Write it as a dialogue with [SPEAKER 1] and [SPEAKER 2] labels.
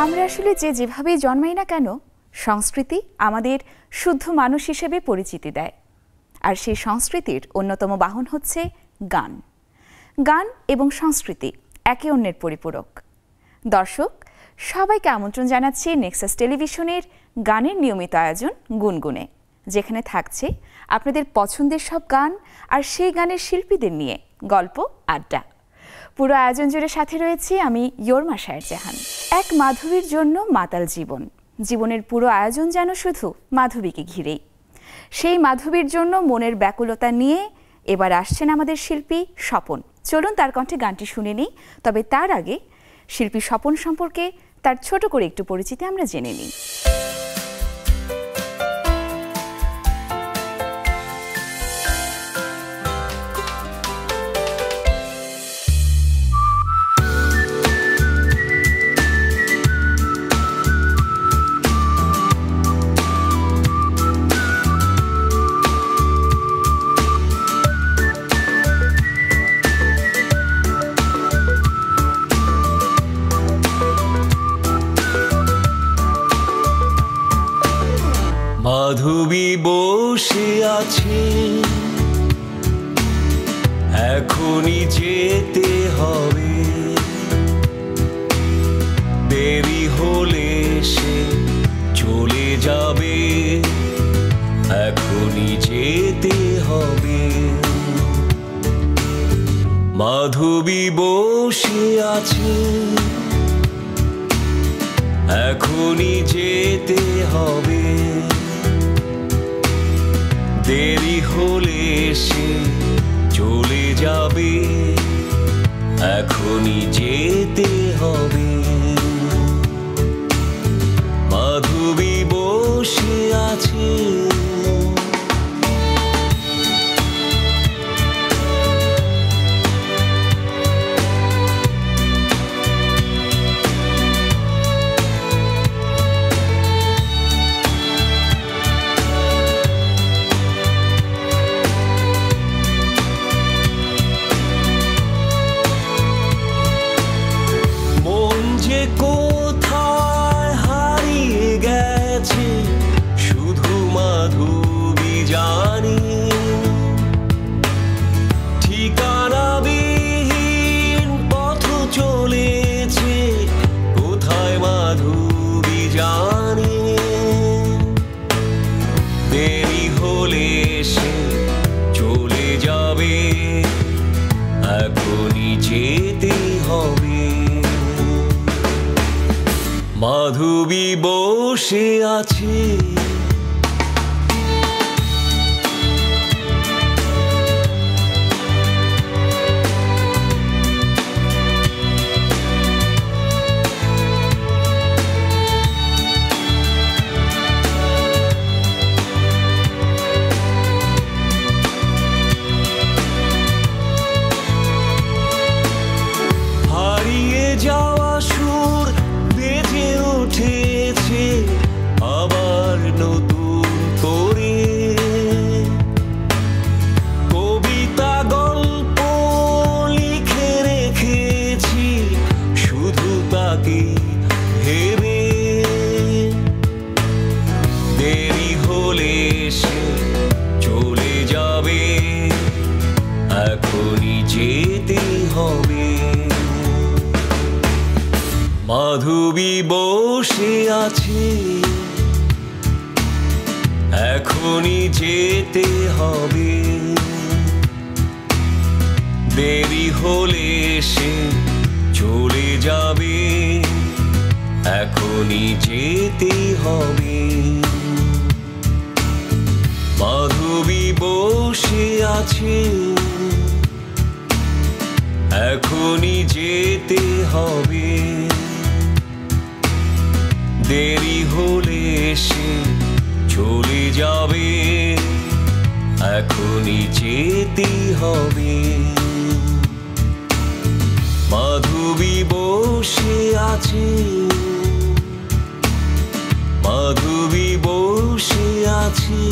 [SPEAKER 1] আমরা আসলে যেভাবেই জন্মাই না কেন, সংস্কৃতি আমাদের শুদ্ধ মানুষ হিসেবে পরিচিতি দেয়। আর সেই সংস্কৃতির অন্যতম বাহন হচ্ছে গান। গান এবং সংস্কৃতি একে অন্যের পরিপূরক। দর্শক, সবাইকে আমন্ত্রণ জানাচ্ছি নেক্সাস টেলিভিশনের গানের নিয়মিত আয়োজন গুনগুনে, যেখানে থাকছে আপনাদের পছন্দের সব গান আর সেই গানের শিল্পীদের নিয়ে গল্প, আড্ডা। পুরো আয়োজন জুড়ে সাথে রয়েছি আমি ইয়োরমা শায়েরজাহান। এক মাধবীর জন্য মাতাল জীবন, জীবনের পুরো আয়োজন যেন শুধু মাধবীকে ঘিরেই। সেই মাধবীর জন্য মনের ব্যাকুলতা নিয়ে এবার আসছেন আমাদের শিল্পী স্বপন। চলুন তার কণ্ঠে গানটি শুনে নিই। তবে তার আগে শিল্পী স্বপন সম্পর্কে তার ছোট করে একটু পরিচিতি আমরা জেনে নিই।
[SPEAKER 2] মাধবী বসে আছে, এখনই যেতে হবে, দেরি হলে সে চলে যাবে, এখনই যেতে হবে। মাধবী বসে আছে, এখনই যেতে হবে, দেরি হলে সে চলে যাবে, এখনই যেতে হবে। মাধবী বসে আছে, কোথায় হারিয়ে গেছে শুধু মাধবী জানি, ঠিকানাবিহীন পথ চলেছে কোথায় মাধবী জানি, দেরি হলে সে চলে যাবে, এখনই যেতে হবে। মাধবী বসে আছে, হারিয়ে যাওয়া সুর বেজে উঠেছে আবার নতুন করে, কবিতা গল্প লিখে রেখেছি শুধু তাকে ভেবে, দেরি হলে সে চলে যাবে, এখনই যেতে হবে। মাধবী বসে আছে, এখনই যেতে হবে, দেরি হলে সে চলে যাবে, এখনই যেতে হবে। মাধবী বসে আছে, এখনই যেতে হবে, দেরি হলে সে চলে যাবে, এখনই যেতে হবে। মাধবী বসে আছে, মাধবী বসে আছে।